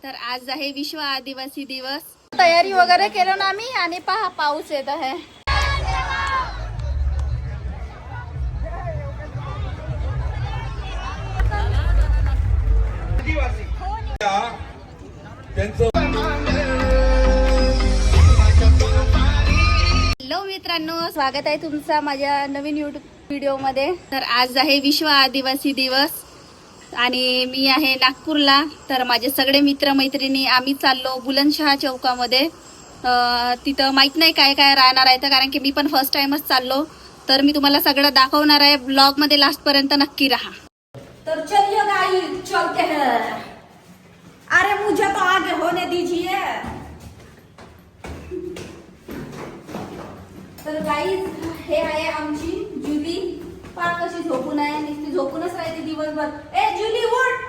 तर आज आहे विश्व आदिवासी दिवस. तयारी वगैरे केलं ना आम्ही आणि पहा पाऊस येत आहे. हॅलो मित्रांनो, स्वागत आहे तुमचं माझ्या नवीन युट्यूब व्हिडिओ मध्ये. तर आज आहे विश्व आदिवासी दिवस आणि मी आहे नागपूरला. तर माझे सगळे मित्रमैत्रिणी आम्ही चाललो बुलंदशहा चौकामध्ये. तिथं माहित नाही काय काय राहणार आहे, तर कारण की मी पण फर्स्ट टाइमच चाललो. तर मी तुम्हाला सगळं दाखवणार आहे. ब्लॉग मध्ये लास्ट पर्यंत नक्की राहा. तर चलिए गाइस, चलते हैं. अरे मुझे तो आगे होने दीजिए. तर गाइस, हे आहे आमची जुली. पार कशी झोपून आहे, नुसती झोपूनच राहते दिवसभर. ए जुली उठ,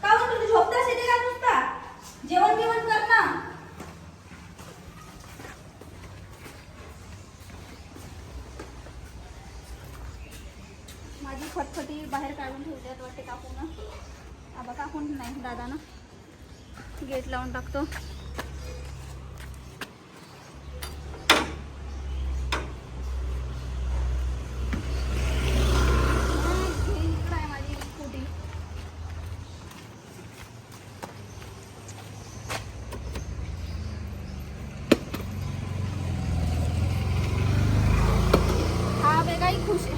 का तुला झोपताच येते का नुसता? जेवण बिवण कर ना. माझी फटफटी बाहेर काढून ठेवल्यात वाटते काकून. आबा काकून नाही, दादा ना. गेट लावून टाकतो.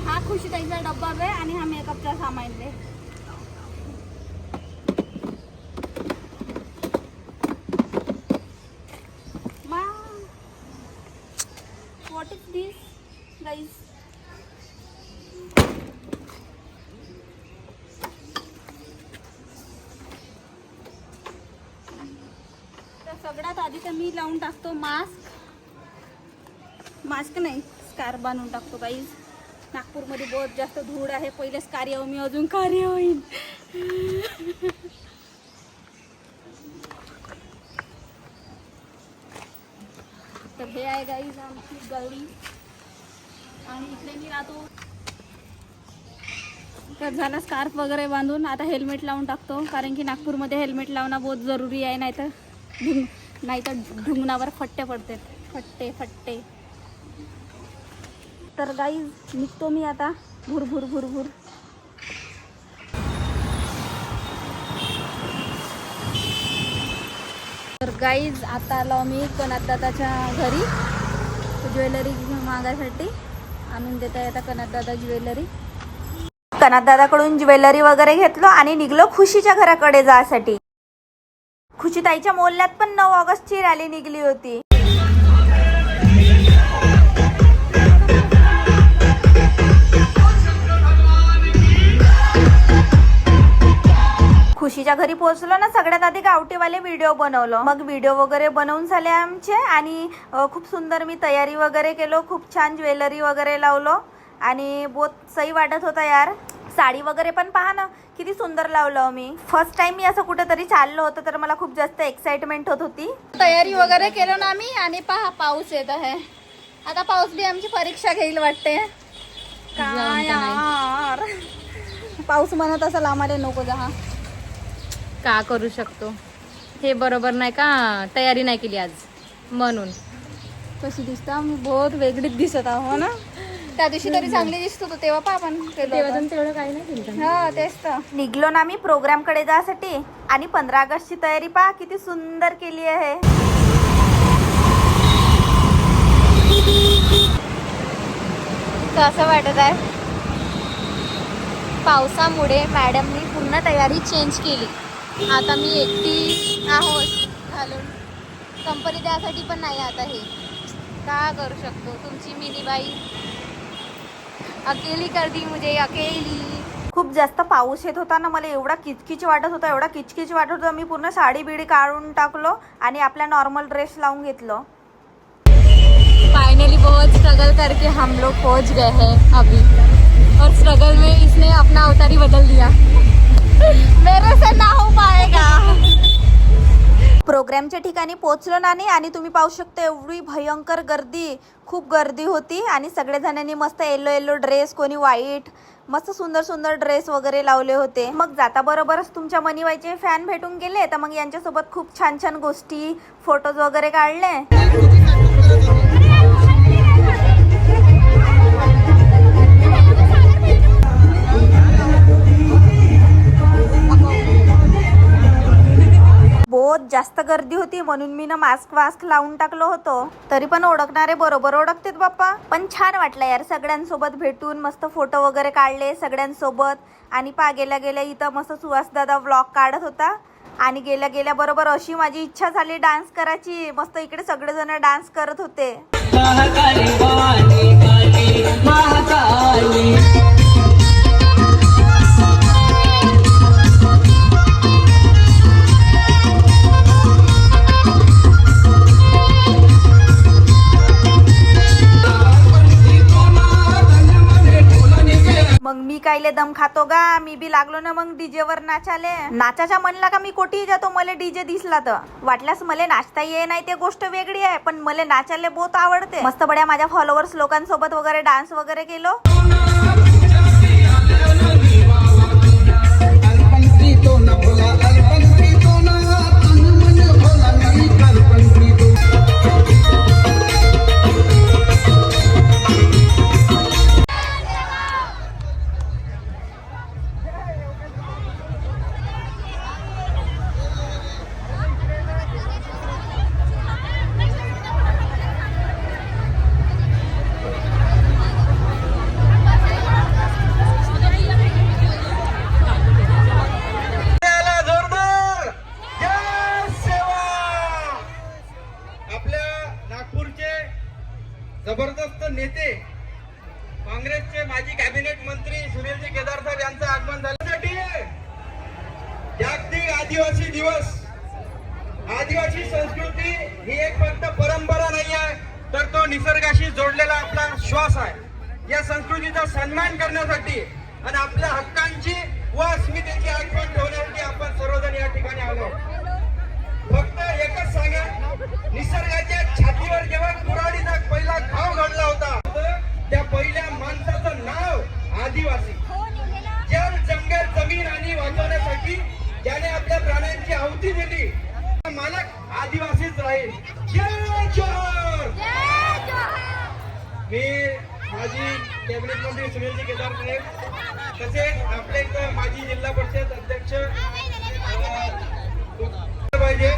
हा खुशी ताईचा डब्बा आहे आणि हा मेकअपचा सामान आहे. व्हॉट इज दिस गाईस? तर सगळ्यात आधी तर मी लावून टाकतो मास्क नाही, स्कार्फ बांधून टाकतो गाईस. नागपूरमध्ये बहुत जास्त धूळ आहे. पहिलेच कार्य मी अजून कार्य होईल. तर हे आहे गाईज आमची गल्ली आणि इकडे मी राहतो. तर झाला स्कार्फ वगैरे बांधून. आता हेल्मेट लावून टाकतो, कारण की नागपूरमध्ये हेल्मेट लावणं बहुत जरुरी आहे. नाहीतर ढुंगणावर फट्टे पडते, फट्टे. तर गाईज निघतो मी आता भुरभुर. तर गाईज आता आलो मी कनातदादाच्या घरी ज्वेलरी मागायसाठी. आणून देत आहे आता कनातदादा ज्वेलरी. कनातदादाकडून ज्वेलरी वगैरे घेतलो आणि निघलो खुशीच्या घराकडे जायसाठी. खुशी ताईच्या मोहल्ल्यात पण 9 ऑगस्टची रॅली निघली होती. खुशीच्या घरी पोहोचलो ना, सगळ्यात आधी गावठीवाले व्हिडिओ बनवलो. मग व्हिडिओ वगैरे बनवून झाले आमचे आणि खूप सुंदर मी तयारी वगैरे केलो. खूप छान ज्वेलरी वगैरे लावलो आणि बहुत सही वाटत होता यार. साडी वगैरे पण पहा ना किती सुंदर लावलं मी. फर्स्ट टाइम मी असं कुठेतरी चाललो होतं, तर मला खूप जास्त एक्साइटमेंट होत होती. तयारी वगैरे केलो ना मी आणि पहा पाऊस येत आहे. आता पाऊस बी आमची परीक्षा घेईल वाटते. काय यार, पाऊस म्हणत असं आम्हाला नको जा. का करू शकतो, हे बरोबर नाही का? तयारी नाही केली आज म्हणून. कशी दिसता मी बहुत वेगळीच दिसत आहो ना. त्या दिवशी तरी चांगली दिसत होतो, तेव्हा पण आपण तेवढं काही नाही केलं. हा तेच तर. निघलो ना मी प्रोग्राम कडे जायसाठी आणि 15 ऑगस्टची तयारी पहा किती सुंदर केली आहे. कसं वाटत आहे? पावसामुळे मॅडमनी पूर्ण तयारी चेंज केली. आता मी एकटी आहोत घालून. कंपनी द्यासाठी पण नाही. आता हे का करू शकतो? तुमची मिनी बाई अकेली कर दी मुझे, अकेली. खूप जास्त पाऊस येत होता ना, मला एवढा किचकिच वाटत होता. मी पूर्ण साडी बिडी काढून टाकलो आणि आपला नॉर्मल ड्रेस लावून घेतलो. फाइनली बहुत स्ट्रगल करके हम लोग पहुंच गए हैं अभी, और स्ट्रगल में इसने अपना अवतार ही बदल दिया. मेरे से ना हो पाएगा. प्रोग्रामच्या ठिकाणी पोहोचलो ना आणि तुम्ही पाहू शकता एवढी भयंकर गर्दी, खूप गर्दी होती आणि सगळे जणांनी मस्त येलो ड्रेस, कोणी व्हाईट, मस्त सुंदर सुंदर ड्रेस वगैरे लावले होते. मग जाता बरोबरच तुमच्या मनीबाईचे फॅन भेटून गेले, तर मग यांच्यासोबत खूप छान छान गोष्टी फोटोज वगैरे काढले. बहुत जास्त गर्दी होती म्हणून मी ना मास्क लावून टाकलो होतो. तरी पण ओळखणारे बरोबर ओळखतेत बाप्पा. पण छान वाटलं यार सगळ्यांसोबत भेटून. मस्त फोटो वगैरे काढले सगळ्यांसोबत. आणि गेल्या गेल्या इथं मस्त सुहास दादा व्लॉग काढत होता. आणि गेल्या गेल्या बरोबर अशी माझी इच्छा झाली डान्स करायची. मस्त इकडे सगळेजण डान्स करत होते. मग मी कायले दम खातो गा. मी बी लागलो ना मग डीजे वर नाचाले. नाचाच्या म्हणला का मी कोठी जातो मला डीजे दिसला तर. वाटल्यास मला नाचता ये नाही ते गोष्ट वेगळी आहे, पण मला नाचायला बहुत आवडते. मस्त बड्या माझ्या फॉलोअर्स लोकांसोबत वगैरे डान्स वगैरे केलो. जबरदस्त नेते काँग्रेसचे माजी कॅबिनेट मंत्री सुनीलजी केदार साहेब यांचं आगमन झाल्यासाठी जागतिक आदिवासी दिवस. आदिवासी संस्कृती ही एक फक्त परंपरा नाही आहे, तर तो निसर्गाशी जोडलेला आपला श्वास आहे. या संस्कृतीचा सन्मान करण्यासाठी आणि आपल्या हक्कांची व अस्मितेची आठवण ठेवण्यासाठी आपण सर्वजण या ठिकाणी आलो. फक्त एकच सांगा, निसर्गाच्या छातीवर जेव्हा कुऱ्हाडीचा पहिला घाव घडला होता, त्या पहिल्या माणसाचं नाव आदिवासी. जल जंगल जमीन आणि वाचवण्यासाठी ज्याने आपल्या प्राण्यांची आहुती दिली, मालक आदिवासीच राहील. जय जोहर. मी माजी कॅबिनेट मंत्री सुनीलजी केदार साहेब, तसेच आपले इथं माजी जिल्हा परिषद अध्यक्ष पाहिजे.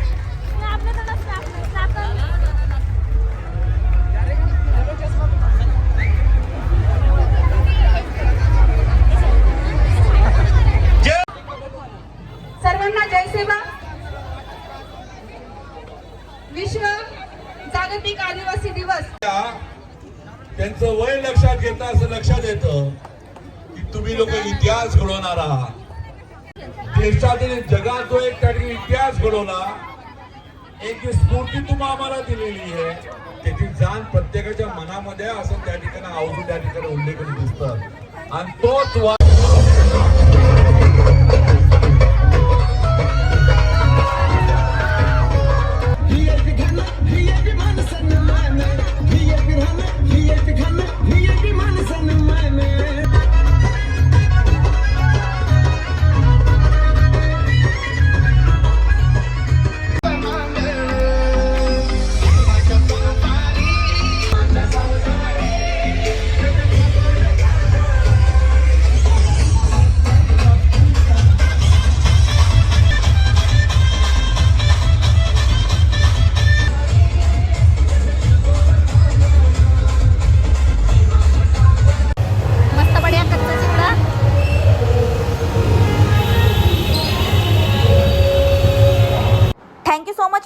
सर्वांना जय सेवा. विश्व जागतिक आदिवासी दिवस. त्यांचं वय लक्षात घेता असं लक्षात येतं की तुम्ही लोक इतिहास घडवणार आहात. देशातील जगात जो एक त्या ठिकाणी इतिहास घडवला, एक स्फूर्ती तुम्ही आम्हाला दिलेली आहे, त्याची जाण प्रत्येकाच्या मनामध्ये असं त्या ठिकाणी आवर्जून त्या ठिकाणी उल्लेख दिसतात. आणि तोच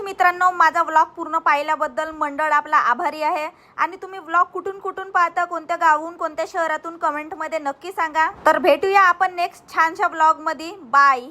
मित्रांनो, माझा व्लॉग पूर्ण पाहिल्याबद्दल मंडळ आपला आभारी आहे. आणि तुम्ही व्लॉग कुठून कुठून पाहता, कोणत्या गावाहून कोणत्या शहरातून कमेंटमध्ये नक्की सांगा. तर भेटूया आपण नेक्स्ट छानशा व्लॉग मध्ये. बाय.